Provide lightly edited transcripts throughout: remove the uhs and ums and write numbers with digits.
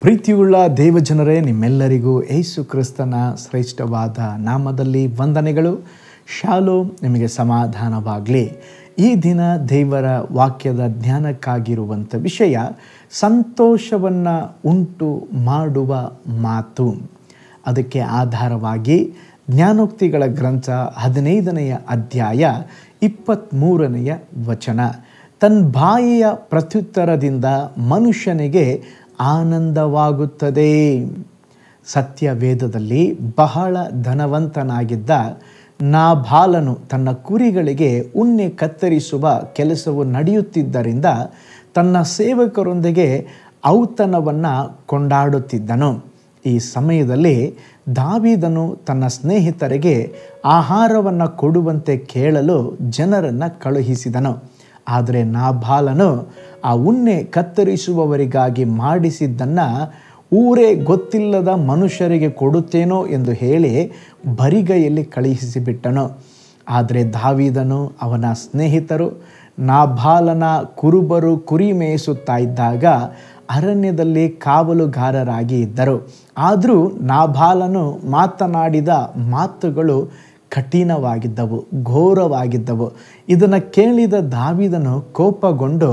ಪ್ರೀತಿಯುಳ್ಳ ದೇವಜನರೇ, ನಿಮ್ಮೆಲ್ಲರಿಗೂ ಯೇಸು ಕ್ರಿಸ್ತನ ಶ್ರೇಷ್ಠವಾದ ನಾಮದಲ್ಲಿ ವಂದನೆಗಳು. ಶಾಲೋಮ್, ನಿಮಗೆ ಸಮಾಧಾನವಾಗಲಿ. ಈ ದಿನ ದೇವರ ವಾಕ್ಯದ ಜ್ಞಾನಕ್ಕಾಗಿರುವಂಥ ವಿಷಯ ಸಂತೋಷವನ್ನು ಉಂಟು ಮಾಡುವ ಮಾತು. ಅದಕ್ಕೆ ಆಧಾರವಾಗಿ ಜ್ಞಾನೋಕ್ತಿಗಳ ಗ್ರಂಥ 15ನೇ ಅಧ್ಯಾಯ 23ನೇ ವಚನ. ತನ್ನ ಬಾಯಿಯ ಪ್ರತ್ಯುತ್ತರದಿಂದ ಮನುಷ್ಯನಿಗೆ ಆನಂದವಾಗುತ್ತದೆ. ಸತ್ಯವೇದದಲ್ಲಿ ಬಹಳ ಧನವಂತನಾಗಿದ್ದ ನಾಬಾಲನು ತನ್ನ ಕುರಿಗಳಿಗೆ ಉಣ್ಣೆ ಕತ್ತರಿಸುವ ಕೆಲಸವು ನಡೆಯುತ್ತಿದ್ದರಿಂದ ತನ್ನ ಸೇವಕರೊಂದಿಗೆ ಔತಣವನ್ನು ಕೊಂಡಾಡುತ್ತಿದ್ದನು. ಈ ಸಮಯದಲ್ಲಿ ದಾವೀದನು ತನ್ನ ಸ್ನೇಹಿತರಿಗೆ ಆಹಾರವನ್ನು ಕೊಡುವಂತೆ ಕೇಳಲು ಜನರನ್ನು ಕಳುಹಿಸಿದನು. ಆದರೆ ನಾಬಾಲನು ಆ ಉಣ್ಣೆ ಕತ್ತರಿಸುವವರಿಗಾಗಿ ಮಾಡಿಸಿದ್ದನ್ನು ಊರೇ ಗೊತ್ತಿಲ್ಲದ ಮನುಷ್ಯರಿಗೆ ಕೊಡುತ್ತೇನೋ ಎಂದು ಹೇಳಿ ಬರಿಗೈಯಲ್ಲಿ ಕಳುಹಿಸಿಬಿಟ್ಟನು. ಆದರೆ ದಾವೀದನು ಅವನ ಸ್ನೇಹಿತರು ನಾಬಾಲನ ಕುರುಬರು ಕುರಿ ಮೇಯಿಸುತ್ತಾ ಇದ್ದಾಗ ಅರಣ್ಯದಲ್ಲಿ ಕಾವಲುಗಾರರಾಗಿ ಇದ್ದರು. ಆದರೂ ನಾಬಾಲನು ಮಾತನಾಡಿದ ಮಾತುಗಳು ಕಠಿಣವಾಗಿದ್ದವು, ಘೋರವಾಗಿದ್ದವು. ಇದನ್ನು ಕೇಳಿದ ದಾವೀದನು ಕೋಪಗೊಂಡು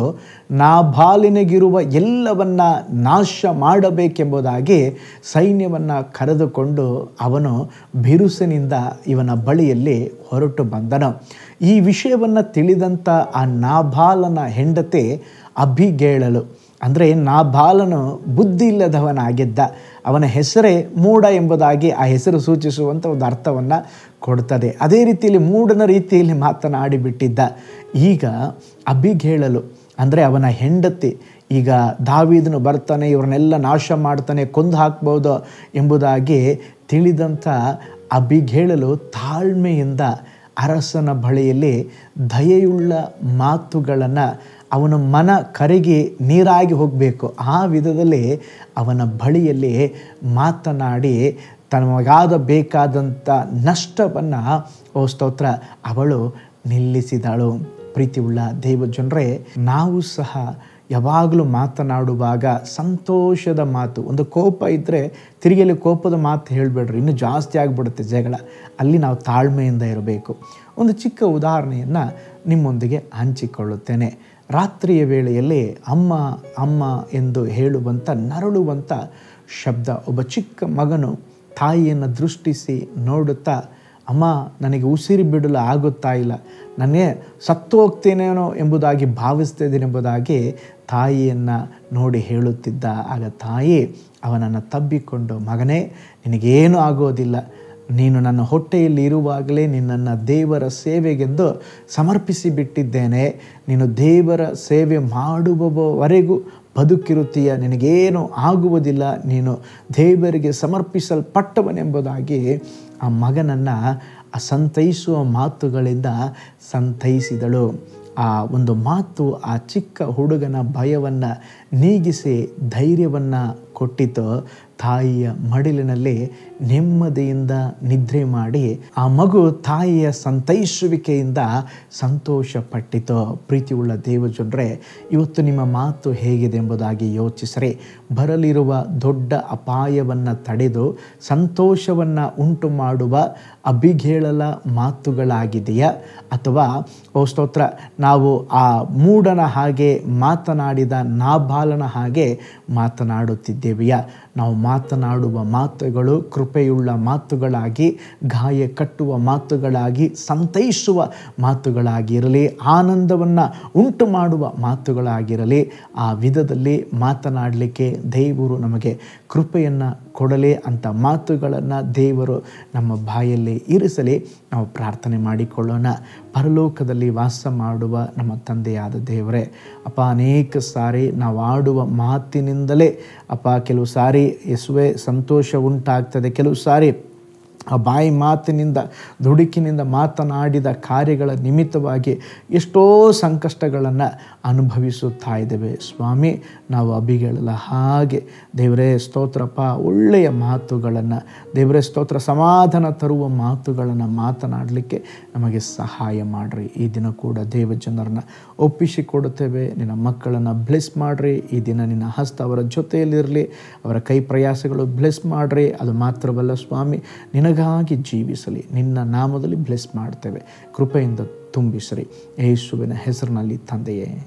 ನಾಬಾಲನಿಗಿರುವ ಎಲ್ಲವನ್ನ ನಾಶ ಮಾಡಬೇಕೆಂಬುದಾಗಿ ಸೈನ್ಯವನ್ನು ಕರೆದುಕೊಂಡು ಅವನು ಬಿರುಸಿನಿಂದ ಇವನ ಬಳಿಯಲ್ಲಿ ಹೊರಟು ಬಂದನು. ಈ ವಿಷಯವನ್ನು ತಿಳಿದಂಥ ಆ ನಾಬಾಲನ ಹೆಂಡತಿ ಅಬಿಗೈಲಳು, ಅಂದರೆ ನಾಬಾಲನು ಬುದ್ಧಿ ಇಲ್ಲದವನಾಗಿದ್ದ. ಅವನ ಹೆಸರೇ ಮೂಢ ಎಂಬುದಾಗಿ ಆ ಹೆಸರು ಸೂಚಿಸುವಂಥ ಒಂದು ಅರ್ಥವನ್ನು ಕೊಡ್ತದೆ. ಅದೇ ರೀತಿಯಲ್ಲಿ ಮೂಢನ ರೀತಿಯಲ್ಲಿ ಮಾತನಾಡಿಬಿಟ್ಟಿದ್ದ. ಈಗ ಅಬಿಗೈಲಳು ಅಂದರೆ ಅವನ ಹೆಂಡತಿ, ಈಗ ದಾವೀದನು ಬರ್ತಾನೆ, ಇವ್ರನ್ನೆಲ್ಲ ನಾಶ ಮಾಡ್ತಾನೆ, ಕೊಂದು ಹಾಕ್ಬೋದು ಎಂಬುದಾಗಿ ತಿಳಿದಂಥ ಅಬಿಗೈಲಳು ತಾಳ್ಮೆಯಿಂದ ಅರಸನ ಬಳಿಯಲ್ಲಿ ದಯೆಯುಳ್ಳ ಮಾತುಗಳನ್ನು, ಅವನ ಮನ ಕರಗಿ ನೀರಾಗಿ ಹೋಗಬೇಕು ಆ ವಿಧದಲ್ಲಿ ಅವನ ಬಳಿಯಲ್ಲಿ ಮಾತನಾಡಿ ತನಗಾದ ಬೇಕಾದಂಥ ನಷ್ಟವನ್ನು ಸ್ತೋತ್ರ ಅವಳು ನಿಲ್ಲಿಸಿದಳು. ಪ್ರೀತಿಯುಳ್ಳ ದೇವಜನರೇ, ನಾವು ಸಹ ಯಾವಾಗಲೂ ಮಾತನಾಡುವಾಗ ಸಂತೋಷದ ಮಾತು, ಒಂದು ಕೋಪ ಇದ್ದರೆ ತಿರುಗಲಿ ಕೋಪದ ಮಾತು ಹೇಳಿಬಿಡ್ರಿ, ಇನ್ನೂ ಜಾಸ್ತಿ ಆಗಿಬಿಡುತ್ತೆ ಜಗಳ. ಅಲ್ಲಿ ನಾವು ತಾಳ್ಮೆಯಿಂದ ಇರಬೇಕು. ಒಂದು ಚಿಕ್ಕ ಉದಾಹರಣೆಯನ್ನು ನಿಮ್ಮೊಂದಿಗೆ ಹಂಚಿಕೊಳ್ಳುತ್ತೇನೆ. ರಾತ್ರಿಯ ವೇಳೆಯಲ್ಲಿ ಅಮ್ಮ ಅಮ್ಮ ಎಂದು ಹೇಳುವಂಥ ನರಳುವಂಥ ಶಬ್ದ. ಒಬ್ಬ ಚಿಕ್ಕ ಮಗನು ತಾಯಿಯನ್ನು ದೃಷ್ಟಿಸಿ ನೋಡುತ್ತಾ, ಅಮ್ಮ ನನಗೆ ಉಸಿರು ಬಿಡಲು ಆಗುತ್ತಾ ಇಲ್ಲ, ನನಗೆ ಸತ್ತು ಹೋಗ್ತೇನೇನೋ ಎಂಬುದಾಗಿ ಭಾವಿಸ್ತಿದ್ದೀನಿ ಎಂಬುದಾಗಿ ತಾಯಿಯನ್ನು ನೋಡಿ ಹೇಳುತ್ತಿದ್ದ. ಆಗ ತಾಯಿ ಅವನನ್ನು ತಬ್ಬಿಕೊಂಡು, ಮಗನೇ ನಿನಗೇನೂ ಆಗೋದಿಲ್ಲ, ನೀನು ನನ್ನ ಹೊಟ್ಟೆಯಲ್ಲಿ ಇರುವಾಗಲೇ ನಿನ್ನನ್ನು ದೇವರ ಸೇವೆಗೆಂದು ಸಮರ್ಪಿಸಿ ಬಿಟ್ಟಿದ್ದೇನೆ, ನೀನು ದೇವರ ಸೇವೆ ಮಾಡುವವರೆಗೂ ಬದುಕಿರುತ್ತೀಯ, ನಿನಗೇನು ಆಗುವುದಿಲ್ಲ, ನೀನು ದೇವರಿಗೆ ಸಮರ್ಪಿಸಲ್ಪಟ್ಟವನೆಂಬುದಾಗಿ ಆ ಮಗನನ್ನು ಸಂತೈಸುವ ಮಾತುಗಳಿಂದ ಸಂತೈಸಿದಳು. ಆ ಒಂದು ಮಾತು ಆ ಚಿಕ್ಕ ಹುಡುಗನ ಭಯವನ್ನು ನೀಗಿಸಿ ಧೈರ್ಯವನ್ನು ಕೊಟ್ಟಿತು. ತಾಯಿಯ ಮಡಿಲಿನಲ್ಲಿ ನೆಮ್ಮದಿಯಿಂದ ನಿದ್ರೆ ಮಾಡಿ ಆ ಮಗು ತಾಯಿಯ ಸಂತೈಸುವಿಕೆಯಿಂದ ಸಂತೋಷಪಟ್ಟಿತು. ಪ್ರೀತಿಯುಳ್ಳ ದೇವಜನರೇ, ಇವತ್ತು ನಿಮ್ಮ ಮಾತು ಹೇಗಿದೆ ಎಂಬುದಾಗಿ ಯೋಚಿಸಿರಿ. ಬರಲಿರುವ ದೊಡ್ಡ ಅಪಾಯವನ್ನು ತಡೆದು ಸಂತೋಷವನ್ನು ಉಂಟು ಮಾಡುವ ಅಬಿಗೈಲಳ ಮಾತುಗಳಾಗಿದೆಯಾ, ಅಥವಾ ಸ್ತೋತ್ರ ನಾವು ಆ ಮೂಢನ ಹಾಗೆ ಮಾತನಾಡಿದ ನಾಬಾಲನ ಹಾಗೆ ಮಾತನಾಡುತ್ತಿದ್ದೇವೆಯಾ? ನಾವು ಮಾತನಾಡುವ ಮಾತುಗಳು ಕೃಪೆಯುಳ್ಳ ಮಾತುಗಳಾಗಿ, ಗಾಯ ಕಟ್ಟುವ ಮಾತುಗಳಾಗಿ, ಸಂತೈಸುವ ಮಾತುಗಳಾಗಿರಲಿ, ಆನಂದವನ್ನು ಉಂಟು ಮಾಡುವ ಮಾತುಗಳಾಗಿರಲಿ. ಆ ವಿಧದಲ್ಲಿ ಮಾತನಾಡಲಿಕ್ಕೆ ದೇವರು ನಮಗೆ ಕೃಪೆಯನ್ನು ಕೊಡಲಿ. ಅಂಥ ಮಾತುಗಳನ್ನು ದೇವರು ನಮ್ಮ ಬಾಯಲ್ಲಿ ಇರಿಸಲಿ. ನಾವು ಪ್ರಾರ್ಥನೆ ಮಾಡಿಕೊಳ್ಳೋಣ. ಪರಲೋಕದಲ್ಲಿ ವಾಸ ಮಾಡುವ ನಮ್ಮ ತಂದೆಯಾದ ದೇವರೇ, ಅಪ್ಪ, ಅನೇಕ ಸಾರಿ ನಾವು ಆಡುವ ಮಾತಿನಿಂದಲೇ ಅಪ್ಪ ಕೆಲವು ಸಾರಿ ಯೇಸುವೆ ಸಂತೋಷ ಉಂಟಾಗ್ತದೆ, ಕೆಲವು ಸಾರಿ ಆ ಬಾಯಿ ಮಾತಿನಿಂದ ದುಡುಕಿನಿಂದ ಮಾತನಾಡಿದ ಕಾರ್ಯಗಳ ನಿಮಿತ್ತವಾಗಿ ಎಷ್ಟೋ ಸಂಕಷ್ಟಗಳನ್ನು ಅನುಭವಿಸುತ್ತಾ ಇದ್ದೇವೆ ಸ್ವಾಮಿ. ನಾವು ಅಬಿಗಳೆಲ್ಲ ಹಾಗೆ ದೇವರೇ ಸ್ತೋತ್ರಪ್ಪ, ಒಳ್ಳೆಯ ಮಾತುಗಳನ್ನು ದೇವರೇ ಸ್ತೋತ್ರ, ಸಮಾಧಾನ ತರುವ ಮಾತುಗಳನ್ನು ಮಾತನಾಡಲಿಕ್ಕೆ ನಮಗೆ ಸಹಾಯ ಮಾಡಿರಿ. ಈ ದಿನ ಕೂಡ ದೇವ ಜನರನ್ನ ಒಪ್ಪಿಸಿಕೊಡುತ್ತೇವೆ. ನಿನ್ನ ಮಕ್ಕಳನ್ನು ಬ್ಲೆಸ್ ಮಾಡಿರಿ. ಈ ದಿನ ನಿನ್ನ ಹಸ್ತ ಅವರ ಜೊತೆಯಲ್ಲಿರಲಿ. ಅವರ ಕೈ ಪ್ರಯಾಸಗಳು ಬ್ಲೆಸ್ ಮಾಡಿರಿ. ಅದು ಮಾತ್ರವಲ್ಲ ಸ್ವಾಮಿ, ನಿನಗಾಗಿ ಜೀವಿಸಲಿ. ನಿನ್ನ ನಾಮದಲ್ಲಿ ಬ್ಲೆಸ್ ಮಾಡ್ತೇವೆ. ಕೃಪೆಯಿಂದ ತುಂಬಿಸಿರಿ. ಯೇಸುವಿನ ಹೆಸರಿನಲ್ಲಿ ತಂದೆಯೇ,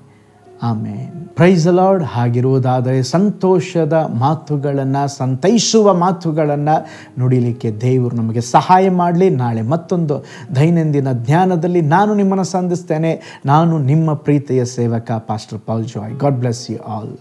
ಆಮೇನ್. Praise the lord. ಹಾಗಿರುವುದಾದರೆ ಸಂತೋಷದ ಮಾತುಗಳನ್ನು, ಸಂತೈಸುವ ಮಾತುಗಳನ್ನು ನುಡಿಲಿಕ್ಕೆ ದೇವರು ನಮಗೆ ಸಹಾಯ ಮಾಡಲಿ. ನಾಳೆ ಮತ್ತೊಂದು ದೈನಂದಿನ ಧ್ಯಾನದಲ್ಲಿ ನಾನು ನಿಮ್ಮನ್ನು ಸಂಧಿಸ್ತೇನೆ. ನಾನು ನಿಮ್ಮ ಪ್ರೀತಿಯ ಸೇವಕ pastor Paul Joy. God bless you all.